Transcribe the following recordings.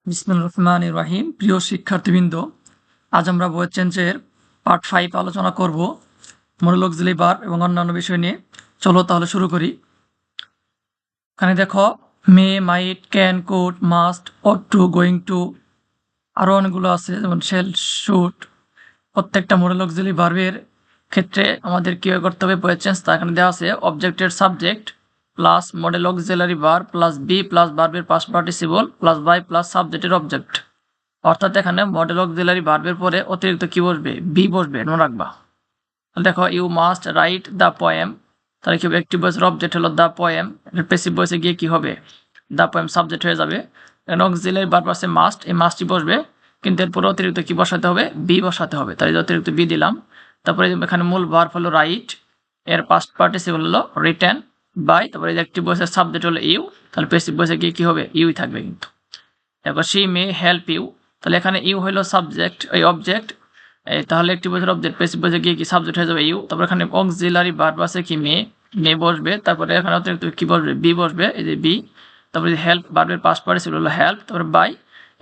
বিসমিল্লাহির রহমানির রহিম। প্রিয় শিক্ষার্থীবৃন্দ, আজ আমরা বইয়ের চেঞ্জের পার্ট 5 আলোচনা করব মডেল অক্সিলারি ভার্ব এবং অন্যান্য বিষয় নিয়ে। চলো তাহলে শুরু করি। এখানে দেখো may, might, can, could, must, ought to, going to, আরও অনেকগুলো আছে, যেমন শেল, শুড। প্রত্যেকটা মডেল অক্সিলারি ভার্বের ক্ষেত্রে আমাদের কী করতে হবে বইয়ের চেঞ্জ তা এখানে দেওয়া আছে। অবজেক্টের subject plus modal auxiliary verb plus be plus ভার্বের past participle plus by plus সাবজেক্টের অবজেক্ট। অর্থাৎ এখানে মডেল অক্সিলারি ভার্বের পরে অতিরিক্ত কি বসবে? বি বসবে, মনে রাখবা। দেখো you must write the poem, তাহলে কি হবে? একটি ভয়েসের অবজেক্ট হলো দ্য পোয়েম, প্যাসিভ ভয়েসে গিয়ে কি হবে? দ্য পোয়েম সাবজেক্ট হয়ে যাবে। এখানে অক্সিলারি ভার্ব আছে মাস্ট, এই মাস্টই বসবে, কিন্তু এরপরে অতিরিক্ত কি বসাতে হবে? বি বসাতে হবে। তাহলে অতিরিক্ত বি দিলাম। তারপরে এখানে মূল ভার্ব হলো রাইট, এর পাস্ট পার্টিসিপল হলো রিটেন বাই, তারপরে একটি ভয়েসের সাবজেক্ট হলো ইউ, তাহলে প্যাসিভ ভয়েসে গিয়ে কি হবে? ইউই থাকবে কিন্তু। এরপর শি মে হেল্প ইউ, তাহলে এখানে ইউ হলো সাবজেক্ট, এই অবজেক্ট, তাহলে একটি ভয়েসের অবজেক্ট প্যাসিভ ভয়েসে গিয়ে কি সাবজেক্ট হয়ে যাবে ইউ। তারপর এখানে অক্সিলারি ভার্ব আছে কি মে, মে বসবে। তারপরে এখানে অতিরিক্ত কি বসবে? বি বসবে, এই যে বি। তারপরে হেল্প ভার্বের পাস্ট পার্টিসিপল হলো হেল্প, তারপরে বাই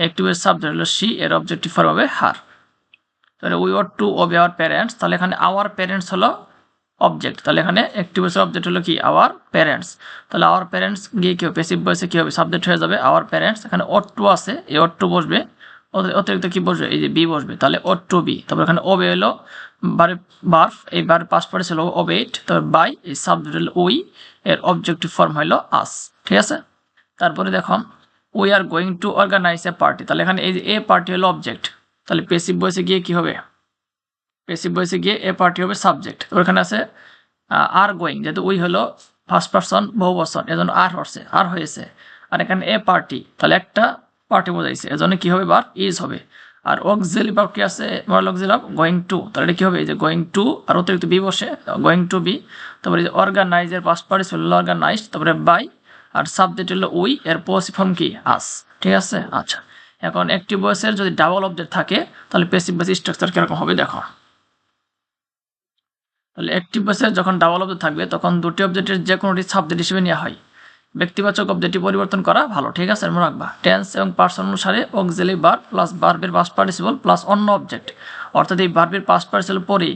একটি ভয়েসের সাবজেক্ট হলো শি, এর অবজেক্টিভ ফর্ম হবে হার। তাহলে we ought to obey our parents, তাহলে এখানে আওয়ার প্যারেন্টস হলো অবজেক্ট, তাহলে এখানে একটি ভয়েসের অবজেক্ট হলো কি? Hour parents. তাহলে আওয়ার প্যারেন্টস গিয়ে কি হবে? প্যাসিভ ভয়েসে কি হবে? সাবজেক্ট হয়ে যাবে আওয়ার প্যারেন্টস। এখানে ওট টু আছে, এই ওট টু বসবে, অতিরিক্ত কি বসবে? এই যে বি বসবে, তাহলে ওট টু বি। তারপর এখানে ওবে হলো ভার্ব, এই ভার্ব পাস্ট পার্টিসিপল হলো ওবেট, তারপর বাই এই সাবজেক্ট হলো উই, এর অবজেক্টিভ ফর্ম হলো আস। ঠিক আছে। তারপরে দেখো we are going to organise a party, তাহলে এখানে এই যে এ পার্টি হলো অবজেক্ট, তাহলে প্যাসিভ ভয়েসে গিয়ে কি হবে? প্যাসিভ ভয়েসে গিয়ে এ পার্টি হবে সাবজেক্ট। ওখানে আছে আর গোয়িং, যেহেতু উই হলো ফার্স্ট পারসন বহুবচন, এজন্য আর হয়েছে। আর এখানে এ পার্টি, তাহলে একটা পার্টি বোঝাইছে, এজন্য কি হবে? বার ইজ হবে। আর অক্সিলারি ভার্ব কি আছে? Model auxiliary verb going to, তাহলে এটা কি হবে? এই যে গোয়িং টু আর অতিরিক্ত বি বসে, গোয়িং টু বি। তারপরে এই যে অর্গানাইজের পাস্ট পার্টিসিপল হলো অর্গানাইজড, তারপরে বাই, আর সাবজেক্ট হলো উই, এর পসিভ ফর্ম কি? আস। ঠিক আছে। আচ্ছা, এখন একটি ভয়েসের যদি ডাবল অবজেক্ট থাকে তাহলে প্যাসিভ ভয়েস স্ট্রাকচার কিরকম হবে দেখো। তাহলে অ্যাক্টিভ ভয়েসে যখন ডাবল অবজেক্ট থাকবে তখন দুটি অবজেক্টের যে কোনোটি সাবজেক্ট হিসেবে নেওয়া হয়। ব্যক্তিবাচক অবজেক্টটি পরিবর্তন করা ভালো। ঠিক আছে, মনে রাখবা। টেন্স এবং পার্সন অনুসারে অক্সিলারি ভার্ব প্লাস ভার্বের পাস্ট পার্টিসিপল প্লাস অন্য অবজেক্ট, অর্থাৎ এই ভার্বের পাস্ট পার্টিসিপল পরে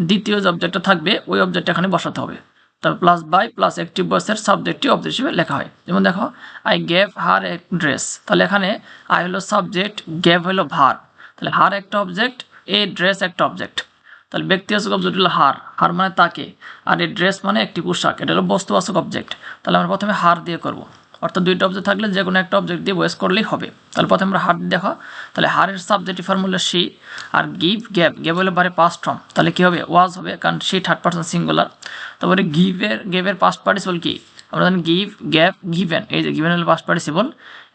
দ্বিতীয় যে অবজেক্টটা থাকবে ওই অবজেক্ট এখানে বসাতে হবে। তারপর প্লাস বাই প্লাস অ্যাক্টিভ ভয়েসের সাবজেক্টটি অবজেক্ট হিসেবে লেখা হয়। যেমন দেখো I gave her A dress, তাহলে এখানে আই হলো সাবজেক্ট, গেভ হলো ভার্ব, তাহলে হার একটা অবজেক্ট, এ ড্রেস একটা অবজেক্ট। তাহলে ব্যক্তিবাচক অবজেক্ট হলো হার, হার মানে তাকে, আর এই ড্রেস মানে একটি পোশাক, এটা হলো বস্তুবাচক অবজেক্ট। তাহলে আমরা প্রথমে হার দিয়ে করব, অর্থাৎ দুইটা অবজেক্ট থাকলে যে কোনো একটা অবজেক্ট দিয়ে ভয়েস করলেই হবে। তাহলে প্রথমে আমরা হার দেখো, তাহলে হারের সাবজেক্টিভ ফর্ম হলো শি, আর গিভ গেভ হলো বারে পাস্ট ফর্ম, তাহলে কি হবে? ওয়াজ হবে, কারণ শি থার্ড পারসন সিঙ্গুলার। তারপরে গেভের পাস্ট পার্টিসিপল কি? আমরা জানি গিভ, গ্যাভ, গিভেন, এই যে গিভেন হলো পাস্ট পার্টিসিপল।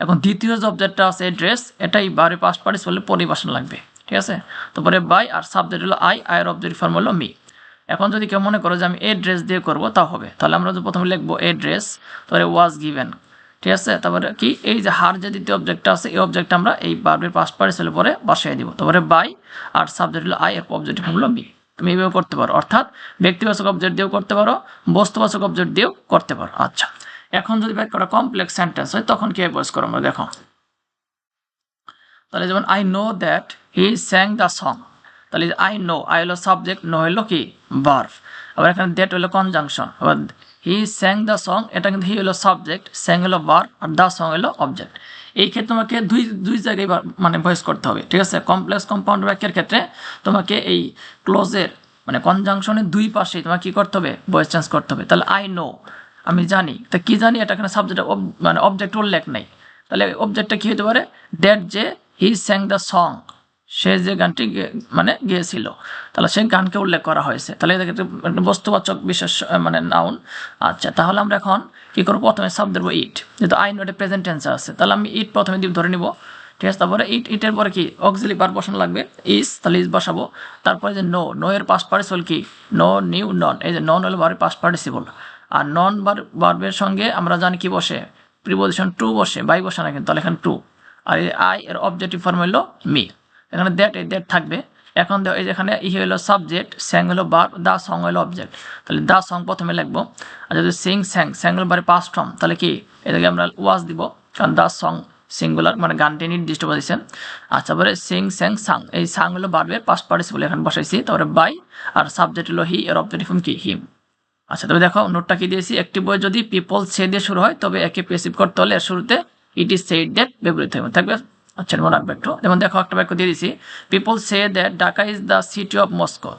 এখন দ্বিতীয় যে অবজেক্টটা আছে ড্রেস, এটাই বারে পাস্ট পার্টিসিপলের পরিভাষণ লাগবে। ঠিক আছে। তারপরে বাই, আর সাবজেক্ট হলো আই, আয়ের অবজেক্ট ফর্ম হলো মি। এখন যদি কেউ মনে করো যে আমি এ ড্রেস দিয়ে করবো, তাও হবে। তাহলে আমরা যদি প্রথমে লিখবো এ ড্রেস, তারপরে ওয়াজ গিভেন। ঠিক আছে। তারপরে কি এই যে হার যে দ্বিতীয় অবজেক্টটা আছে, এই অবজেক্টটা আমরা এই ভার্বের পাস্ট পার্টিসিপলের পরে বসাই দিব। তারপরে বাই, আর সাবজেক্ট হলো আই, এর অবজেক্ট ফর্ম হলো মি। তুমি এইভাবে করতে পারো, অর্থাৎ ব্যক্তিবাচক অবজেক্ট দিয়েও করতে পারো, বস্তুবাচক অবজেক্ট দিয়েও করতে পারো। আচ্ছা, এখন যদি বাক্যটা কমপ্লেক্স সেন্টেন্স হয় তখন কি ভয়েস করো আমরা দেখো। তাহলে যেমন I know that he স্যাং the song, তাহলে আই নো, আই হলো সাবজেক্ট, নো হলো কি? ভার্ব। আবার এখানে দ্যাট হলো কনজাংশন। আবার হি স্যাং দ্য সং, এটা কিন্তু হি হলো সাবজেক্ট, স্যাং হলো ভার্ব, আর দ্য সং হলো অবজেক্ট। এই ক্ষেত্রে তোমাকে দুই জায়গায় মানে ভয়েস করতে হবে। ঠিক আছে। কমপ্লেক্স কম্পাউন্ড বাক্যের ক্ষেত্রে তোমাকে এই ক্লোজের মানে কনজাংশনের দুই পাশেই তোমাকে কি করতে হবে? ভয়েস চেঞ্জ করতে হবে। তাহলে আই নো, আমি জানি, তা কি জানি? এটা এখানে সাবজেক্ট মানে অবজেক্ট উল্লেখ নেই, তাহলে অবজেক্টটা কি হতে পারে? দ্যাট যে হি স্যাং দ্য সং, সে যে গানটি মানে গেয়েছিল, তাহলে সেই গানকে উল্লেখ করা হয়েছে, তাহলে এটা বস্তুবাচক বিশেষ মানে নাউন। আচ্ছা, তাহলে আমরা এখন কি করবো? প্রথমে সাব দেবো ইট, যেহেতু আই নোটে প্রেজেন্ট টেন্স আছে, তাহলে আমি ইট প্রথমে দ্বীপ ধরে নিব। ঠিক আছে। তারপরে ইটের পরে কি অক্সিলারি ভার্ব বসানো লাগবে, ইজ, তাহলে ইজ বসাবো। তারপরে যে নো এর পাস্ট পার্টিসিপল কি? নো, নিউ, নন, এই যে নন হলো ভার্বের পাস্ট পার্টিসিপল। আর নন ভার্বের সঙ্গে আমরা জানি কি বসে? প্রিপোজিশন টু বসে, বাই বসে না কিন্তু, তাহলে এখানে টু। আর এই আই এর অবজেক্টিভ ফর্ম হলো মি, এখানে দ্যাট, এই দ্যাট থাকবে। এখন এই যেখানে ই হলো সাবজেক্ট, স্যাং হলো ভার্ব, দ্য সং হলো অবজেক্ট, তাহলে দ্য সং প্রথমে লিখবো। আর যদি সিং স্যাং, স্যাং হলো বারে পাস্ট ফর্ম, তাহলে কি এটাকে আমরা ওয়াজ দিব, কারণ দ্য সং সিঙ্গুলার মানে গানটি নির্দিষ্ট বলেছে। আচ্ছা তারপরে সিং স্যাং সাং, এই সাং হলো ভার্বের পাস্ট পার্টিসিপল এখানে বসাইছি। তারপরে বাই আর সাবজেক্ট হলো হি, এর অবজেক্টিভ ফর্ম কি হিম। আচ্ছা তবে দেখো নোটটা কি দিয়েছি, একটি বই যদি পিপল সে দিয়ে শুরু হয় তবে একে প্যাসিভ করতে হলে এর শুরুতে ইট ইজ সেড দ্যাট ব্যবহৃত থাকবে। আচ্ছা মনে রাখবে একটু। যেমন দেখো একটা বাক্য দিয়ে দিয়েছি, people say that Dhaka is the city of Moscow.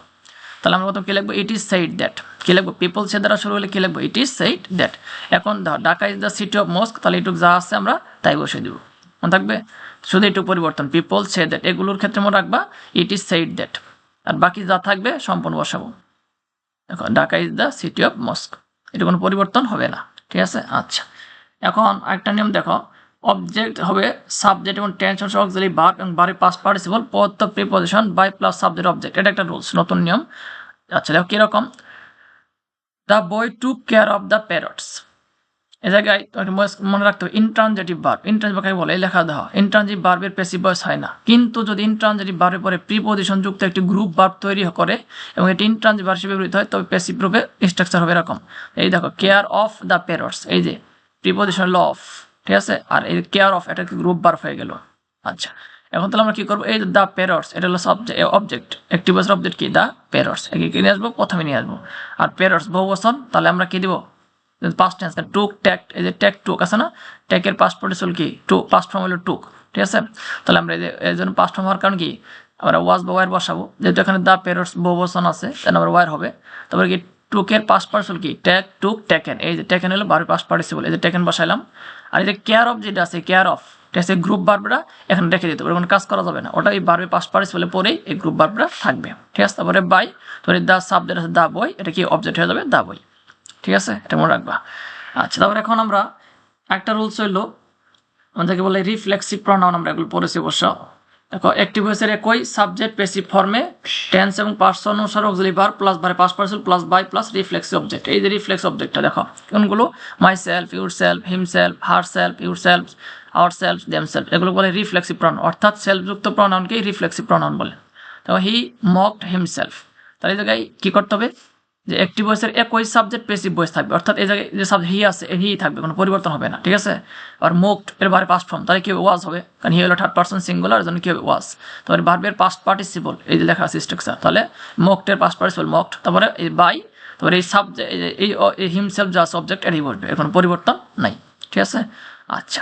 তাহলে আমরা প্রথম কি লিখবো, ইট ইজ সেড দ্যাট। কি লিখবো, পিপল সে দ্বারা শুরু হলে কি লিখবো, ইট ইজ সেড দ্যাট। এখন Dhaka is the city of mosque, তাহলে এটুকু যা আছে আমরা তাই বসে দিব, মনে থাকবে। শুধু একটু পরিবর্তন, পিপল সে দ্যাট এগুলোর ক্ষেত্রে মনে রাখবা ইট ইজ সেড দ্যাট, আর বাকি যা থাকবে সম্পূর্ণ বসাবো। দেখো Dhaka is the city of mosque, এটা কোনো পরিবর্তন হবে না, ঠিক আছে। আচ্ছা এখন আরেকটা নিয়ম দেখো, অবজেক্ট হবে সাবজেক্ট এবং টেন্স অংশ অক্সিলারি ভার্ব এবং ভার্বের পাস্ট পার্টিসিপল পদ preposition by plus subject object, এটা একটা রুলস, নতুন নিয়ম। আচ্ছা দেখো কিরকম, the boy took care of the parrots. এই জায়গায় মনে রাখতে হবে ইনট্রানজিটিভ ভার্ব, ইনট্রানজিটিভ ভার্ব বলে এই লেখা দেওয়া, ইনট্রানজিটিভ ভার্বের প্যাসিভ ভয়েস হয় না। কিন্তু যদি ইনট্রানজিটিভ ভার্বের পরে প্রিপজিশন যুক্ত একটি গ্রুপ ভার্ব তৈরি করে এবং এটি ইনট্রানজিটিভ ভার্ব হিসেবে ব্যবহৃত হয় তবে প্যাসিভ রূপে স্ট্রাকচার হবে এরকম। এই দেখো কেয়ার অফ দ্য প্যারটস, এই যে প্রিপজিশন হলো অফ, ঠিক আছে, আর এই কেয়ার অফ এটা কি গ্রুপ ভার্ব হয়ে গেল। আচ্ছা এখন তাহলে আমরা কি করবো, এই দ্য প্যারটস এটা হলো সাবজেক্ট অবজেক্ট, একটি বছর অবজেক্ট কি দ্য প্যারটস, একে নিয়ে আসবো, প্রথমে নিয়ে আসবো। আর প্যারটস বহুবচন, তাহলে আমরা কি দিব, পাস্ট টেন্স টুক ট্যাক, এই যে ট্যাক টুক আছে না, ট্যাকের পাস্ট পার্টিসিপল কি টুক, পাস্ট ফর্ম হলো টুক, ঠিক আছে। তাহলে আমরা এই জন্য পাস্ট ফর্ম হওয়ার কারণ কি আমরা ওয়াজ বা ওয়ার বসাবো, যেহেতু এখানে দ্য প্যারটস বহুবচন আছে তাহলে আমরা ওয়ার হবে। তারপরে কি টুকের পাস্ট পার্টিসিপল কি ট্যাক টুক ট্যাকেন, এই যে ট্যাকেন হলো ভার্বের পাস্ট পার্টিসিপল, এই যে ট্যাকেন বসাইলাম। আর এই যে কেয়ার অফ যেটা আছে কেয়ার অফ, ঠিক আছে, গ্রুপ ভার্বটা এখানে রেখে দিতে হবে, কোনো কাজ করা যাবে না, ওটা এই ভার্বের পাস্ট পার্টিসিপলে পরেই এই গ্রুপ ভার্বটা থাকবে, ঠিক আছে। তারপরে বাই, তারপরে দ্য সাবজেক্ট আছে দ্য বই, এটা কি অবজেক্ট হয়ে যাবে দ্য বই, ঠিক আছে, এটা মনে রাখবা। আচ্ছা তারপরে এখন আমরা একটা রুলস হইলো আমাদেরকে বলে রিফ্লেক্সিভ প্রনাউন, আমরা এগুলো পড়েছি অবশ্য। দেখো অ্যাক্টিভ ভয়েসের একই সাবজেক্ট প্যাসিভ ফর্মে টেন্স এবং পার্সন অনুসারে অক্সিলারি ভার্ব প্লাস ভার্বের past participle plus by plus reflexive object. এই যে রিফ্লেক্স অবজেক্টটা দেখো কোনগুলো, myself, yourself, himself, herself, yourself, ourself, themself, এগুলো বলে রিফ্লেক্সিভ প্রনাউন, অর্থাৎ সেলফযুক্ত প্রনাউনকেই রিফ্লেক্সিভ প্রনাউন বলে। তো হি মকড হিমসেলফ, তাহলে এই জায়গায় কি করতে হবে, যে অ্যাক্টিভ ভয়েসের একই সাবজেক্ট প্যাসিভ ভয়েস থাকবে, অর্থাৎ এই জায়গায় যে সাবজেক্ট হি আছে হি থাকবে, কোনো পরিবর্তন হবে না, ঠিক আছে। আর মোকড এর ভার্বের পাস্ট ফর্ম, তাহলে কি হবে ওয়াজ হবে, কারণ হি হলো থার্ড পারসন সিঙ্গুলার, এর জন্য কি হবে ওয়াজ। তারপরে ভার্বের পাস্ট পার্টিসিপল, এই যে লেখা আছে স্ট্রাকচার, তাহলে মোকড এর পাস্ট পার্টিসিপল মকড, তারপরে এই বাই, তারপরে এই সাবজেক্ট এই হিমসেলফ যা সাবজেক্ট এরই বসবে, এর কোনো পরিবর্তন নাই, ঠিক আছে। আচ্ছা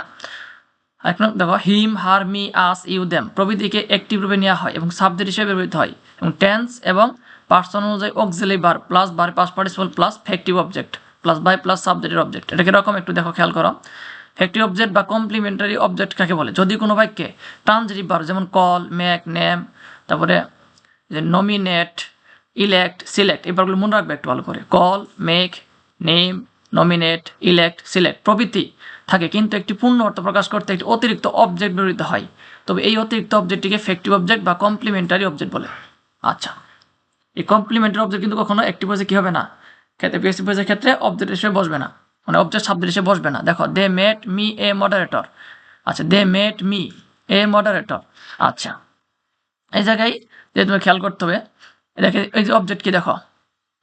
এখন দেখো him, her, me, us, you, them প্রভৃতিকে অ্যাক্টিভ রূপে নেওয়া হয় এবং সাবজেক্ট হিসেবে ব্যবহৃত হয়, এবং টেন্স এবং পার্সন অনুযায়ী auxiliary verb plus verb past participle plus factive object plus by plus সাবজেক্টের অবজেক্ট। এটা কিরকম একটু দেখো খেয়াল করো, ফ্যাক্টিভ অবজেক্ট বা কমপ্লিমেন্টারি অবজেক্ট কাকে বলে, যদি কোনো বাক্যে ট্রানজিটিভ ভার্ব যেমন কল, মেক, নেম, তারপরে যে নমিনেট, ইলেক্ট, সিলেক্ট, এই ভার্বগুলো মনে রাখবে একটু ভালো করে, call, make, name, nominate, elect, select প্রভৃতি থাকে, কিন্তু একটি পূর্ণ অর্থ প্রকাশ করতে একটি অতিরিক্ত অবজেক্ট ব্যবহৃত হয়, তবে এই অতিরিক্ত অবজেক্টটিকে ফ্যাক্টিভ অবজেক্ট বা কমপ্লিমেন্টারি অবজেক্ট বলে। আচ্ছা এই কমপ্লিমেন্টারি অবজেক্ট কিন্তু কখনো অ্যাক্টিভ ভয়েসে কি হবে না, ক্ষেত্রে প্যাসিভ ভয়েসের ক্ষেত্রে অবজেক্ট হিসেবে বসবে না, মানে অবজেক্ট সাবজেক্ট হিসেবে বসবে না। দেখো they made me a moderator, আচ্ছা they made me a moderator. আচ্ছা এই জায়গায় যে তুমি খেয়াল করতে হবে, দেখে এই যে অবজেক্ট কি দেখো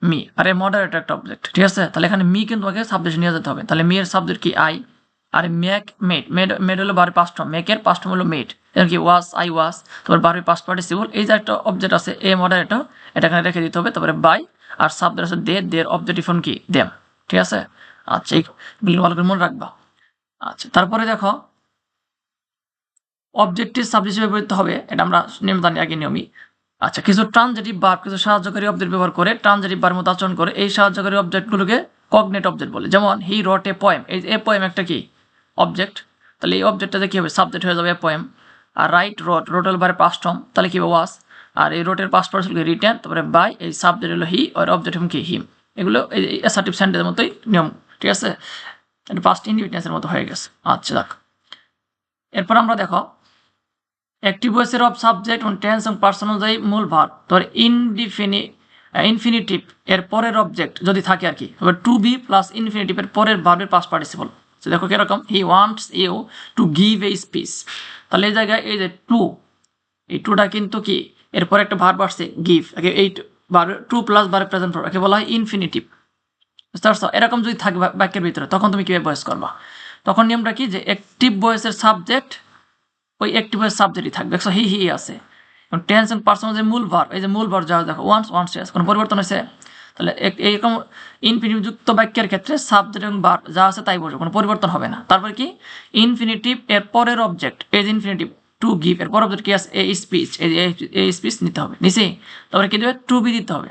মি, আর এই মডারেটর একটা অবজেক্ট, ঠিক আছে। তাহলে এখানে মি কিন্তু তোমাকে সাবজেক্ট নিয়ে যেতে হবে, তাহলে মি এর সাবজেক্ট কি আই, আর মেক মেড, মেড হলো ভার্বের পাস্ট ফর্ম, মেকের পাস্ট ফর্ম হলো মেড, এর কি ওয়াজ, আই ওয়াজ, তারপর ভার্বের পাস্ট পার্টিসিপল, এই যে একটা অবজেক্ট আছে এ মডারেটর, এটা এখানে রেখে দিতে হবে। তারপরে বাই আর সাবজেক্ট আছে দে, দের অবজেক্টিভ ফর্ম কি দেম, ঠিক আছে। আচ্ছা এইগুলো ভালো করে মনে রাখবা। আচ্ছা তারপরে দেখো অবজেক্টিভ সাবজেক্ট হিসেবে ব্যবহৃত হবে, এটা আমরা নিয়ম আগে নিয়মই। আচ্ছা কিছু ট্রানজিটিভ ভার্ব কিছু সাহায্যকারী অবজেক্ট ব্যবহার করে ট্রানজিটিভ ভার্বের মতো আচরণ করে, এই সাহায্যকারী অবজেক্টগুলোকে কগনেট অবজেক্ট বলে। যেমন হি রট এ পোয়েম, এই এ পোয়েম একটা কি অবজেক্ট, তাহলে এই অবজেক্টটাতে কি হবে সাবজেক্ট হয়ে যাবে এ পোয়েম। আর রাইট রট, রোট হল ভার্বের পাস্ট ফর্ম, তাহলে কি হবে ওয়াজ, আর এই রোটের পাস্ট পার্টিসিপল রিটেন, তারপরে বাই, এই সাবজেক্ট হলো হি, আর অবজেক্ট কি হিম। এগুলো এই অ্যাসার্টিভ সেন্টেন্সের মতোই নিয়ম, ঠিক আছে, এটা পাস্ট ইনডিফিনিটেন্সের মতো হয়ে গেছে। আচ্ছা দেখ এরপর আমরা দেখো অ্যাক্টিভ ভয়েসের অফ সাবজেক্ট এবং টেন্স এবং পার্সন অনুযায়ী মূল ভার্ব, ধর ইনফিনিটিভ এর পরের অবজেক্ট যদি থাকে আর কি, তবে টু বি প্লাস ইনফিনিটিভ এর পরের ভার্বের পাস্ট পার্টিসিপল। দেখো কিরকম, he wants you to give a speech, তাহলে এই জায়গায় এই যে টু, এই টুটা কিন্তু কি এরপরে একটা ভার্ব আসছে গিভ, এই to plus verb present verb বলা হয় ইনফিনিটিভ, বুঝতে পারছো। এরকম যদি থাকে বাক্যের ভিতরে তখন তুমি কিভাবে ভয়েস করবা, তখন নিয়মটা কি যে অ্যাক্টিভ ভয়েসের সাবজেক্ট ওই অ্যাক্টিভ ভয়েস সাবজেক্টই থাকবে। দেখো হি আছে, এবং টেন্স এন্ড পারসন যে মূল ভার্ব, এই যে মূল ভার্ব যা দেখো ওয়ান্স শেষ, কোনো পরিবর্তন হয়েছে? তাহলে এইরকম ইনফিনিটিভ যুক্ত বাক্যের ক্ষেত্রে সাবজেক্ট এবং ভার্ব যা আছে তাই বসবে, কোনো পরিবর্তন হবে না। তারপর কি ইনফিনিটিভ এর পরের object, as infinitive to give এর পর অবজেক্ট কি আছে? এ স্পিচ, এই স্পিচ নিতে হবে নিচে। তারপরে কি দেবে? টু বি দিতে হবে।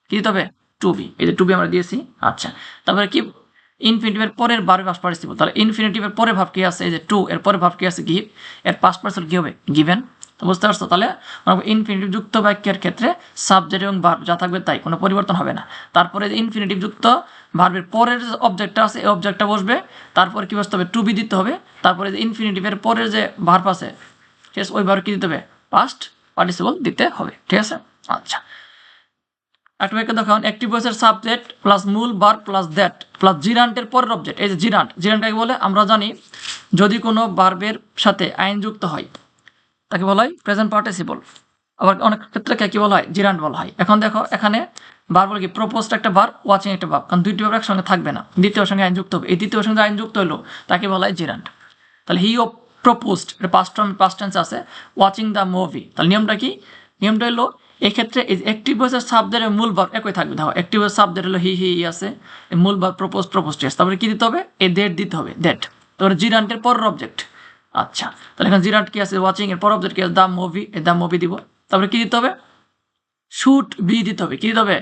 কি দিতে হবে? টু বি, এই যে টু বি আমরা দিয়েছি। আচ্ছা, তারপরে কি ইনফিনিটিভের পরের ভার্ব পাস্ট পার্টিসিপল, তাহলে ইনফিনিটিভের পরে ভার্ব কি আছে? এই যে টু, এর পরে ভার্ব কি আছে? গিভ, এর পাস্ট পার্টিসিপল কি হবে? গিভেন। তো বুঝতে পারছো? তাহলে ইনফিনিটিভ যুক্ত বাক্যের ক্ষেত্রে সাবজেক্ট এবং ভার্ব যা থাকবে তাই, কোনো পরিবর্তন হবে না। তারপরে ইনফিনিটিভ যুক্ত ভার্বের পরের যে অবজেক্টটা আছে এই অবজেক্টটা বসবে, তারপরে কি বসতে হবে? টু বি দিতে হবে। তারপরে যে ইনফিনিটিভের পরের যে ভার্ব আছে, ঠিক আছে, ওই ভার্ব কি দিতে হবে? পাস্ট পার্টিসিপল দিতে হবে। ঠিক আছে, আচ্ছা। একটা বাক্য দেখো, অ্যাক্টিভ ভয়েসের সাবজেক্ট প্লাস মূল ভার্ব প্লাস দ্যাট প্লাস জিরান্টের পরের অবজেক্ট। এই যে জিরান্টটাকে বলে আমরা জানি যদি কোনো ভার্বের সাথে আইন যুক্ত হয় তাকে বলা হয় প্রেজেন্ট পার্টিসিপল, আবার অনেক ক্ষেত্রে কি বলা হয়? জিরান্ট বলা হয়। এখন দেখো এখানে ভার্ব কি প্রপোজড একটা ভার্ব, ওয়াচিং একটা ভার্ব, কারণ দুইটি ভার্ব একসঙ্গে থাকবে না, দ্বিতীয় সঙ্গে আইন যুক্ত হবে। এই দ্বিতীয় সঙ্গে আইন যুক্ত হলো তাকে বলা হয় জিরান্ট। তাহলে হি প্রপোজড, এটা পাস্ট টেন্স আছে, ওয়াচিং দ্য মুভি। তাহলে নিয়মটা কি? নিয়মটা হলো এই ক্ষেত্রে অ্যাক্টিভ ভয়েসের সাবজেক্টের মূল ভার্ব একই থাকবে। দেখো অ্যাক্টিভ ভয়েস সাবজেক্ট হলো হি আছে, মূল ভার্ব প্রপোজড, তারপরে কি দিতে হবে? এই দ্যাট দিতে হবে, দ্যাট। তারপরে জিরান্টের পরের অবজেক্ট। আচ্ছা, তাহলে এখানে জিরান্ট কি আছে? ওয়াচিং, এর পর অবজেক্ট কি আছে? দ্য মুভি, এই দ্য মুভি দিব। তারপরে কি দিতে হবে? শুড বি দিতে হবে। কি দিতে হবে?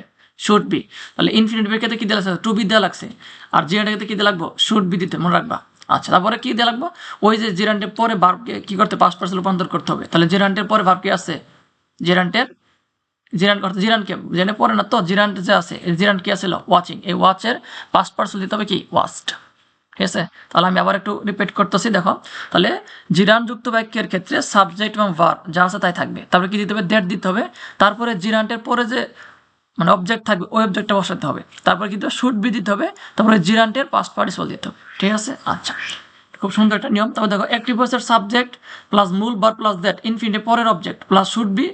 Should be. তাহলে ইনফিনিটিভের ক্ষেত্রে কি দেওয়া লাগছে? টু বি দেওয়া লাগছে। আর জিরান্টের ক্ষেত্রে কি দেওয়া লাগবে? শুড বি দিতে, মনে রাখবা। আচ্ছা, তারপরে কি দেওয়া লাগবে? ওই যে জিরান্টের পরে ভার্বকে কি করতে? পাস্ট পার্টিসিপল রূপান্তর করতে হবে। তাহলে জিরান্টের পরে ভার্ব কি আছে? জিরান্ট করতে, জিরান্টকে জেনে পড়ে না তো, জিরান্ট যে আছে, জিরান্ট কি আছিল? ওয়াচিং। এই ওয়াচের পাস্ট পার্টিসিপল দিতে হবে কি? ওয়াচড। ঠিক আছে, তাহলে আমি আবার একটু রিপিট করতেছি, দেখো। তাহলে জিরানযুক্ত বাক্যের ক্ষেত্রে সাবজেক্ট এবং ভার্ব যা আছে তাই থাকবে। তারপরে কি দিতে হবে? দ্যাট দিতে হবে। তারপরে জিরান্টের পরে যে মানে অবজেক্ট থাকবে ওই অবজেক্টটা বসাতে হবে। তারপরে কিন্তু শুড বি দিতে হবে। তারপরে জিরান্টের পাস্ট পার্টিসিপল দিতে হবে। ঠিক আছে, আচ্ছা, খুব সুন্দর একটা নিয়ম। তারপর দেখো অ্যাক্টিভ ভয়েসের সাবজেক্ট প্লাস মূল ভার্ব প্লাস দ্যাট ইনফিনিটিভ পরের object plus should be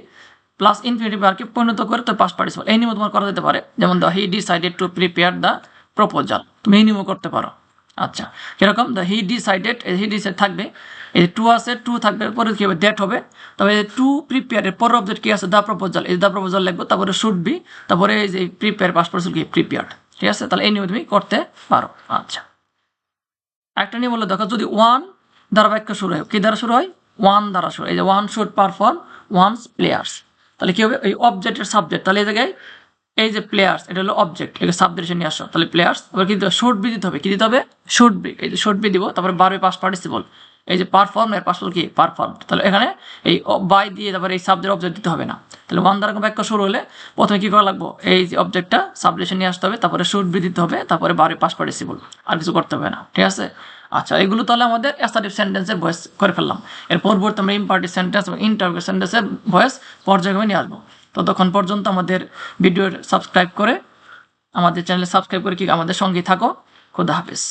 plus infinitive ভার্বকে পরিণত করে তো পাস্ট পার্টিসিপল। এই নিয়ম তোমার করা যেতে পারে, যেমন he decided to prepare the proposal, তুমি এই নিয়মও করতে পারো। আচ্ছা, কিরকম? The he decided, he decide থাকবে, এই টু আছে, টু থাকবে, পরে কি হবে? দ্যাট হবে। তারপরে টু প্রিপেয়ার এর পরের অবজেক্ট কি আছে? দ্য প্রপোজাল, এই দ্য প্রপোজাল লিখবো। তারপরে শুড বি, তারপরে এই যে প্রিপেয়ার পাস্ট পার্টিসিপল কি? প্রিপেয়ার্ড। ঠিক আছে, তাহলে এই নিয়ম তুমি করতে পারো। আচ্ছা, একটা নিয়ম হলো দেখো, যদি ওয়ান দ্বারা বাক্য শুরু হয়, কি দ্বারা শুরু হয়? ওয়ান দ্বারা শুরু। এই যে one should perform one's prayers, তাহলে কি হবে? এই অবজেক্টের সাবজেক্ট, তাহলে এই জায়গায় এই যে প্লেয়ার্স এটা হলো অবজেক্ট, একে সাবজেক্ট নিয়ে আসো, তাহলে প্লেয়ার্স। তারপরে কি শুড বি দিতে হবে। কি দিতে হবে? শুড বি, এই যে শুড বি দিব। তারপরে ভার্বের পাস্ট পার্টিসিপল, এই যে পারফর্ম, এর পাস্ট কি? পারফর্ম। তাহলে এখানে এই বাই দিয়ে তারপরে এই সাবজেক্ট অবজেক্ট দিতে হবে না। তাহলে ওয়ান দ্বারা বাক্য শুরু হলে প্রথমে কি করা লাগবে? এই যে অবজেক্টটা সাবজেক্ট নিয়ে আসতে হবে, তারপরে শুড বি দিতে হবে, তারপরে ভার্বের পাস্ট পার্টিসিপল, আর কিছু করতে হবে না। ঠিক আছে, আচ্ছা, এগুলো তাহলে আমাদের অ্যাসার্টিভ সেন্টেন্সের ভয়েস করে ফেললাম। এর পরবর্তী আমরা ইম্পারেটিভ সেন্টেন্স এবং ইন্টারোগেটিভ সেন্টেন্সের ভয়েস পর্যায়ক্রমে নিয়ে আসবো। ততক্ষণ পর্যন্ত আমাদের ভিডিওর সাবস্ক্রাইব করে, আমাদের চ্যানেলে সাবস্ক্রাইব করে কি আমাদের সঙ্গেই থাকো। খুদা হাফেজ।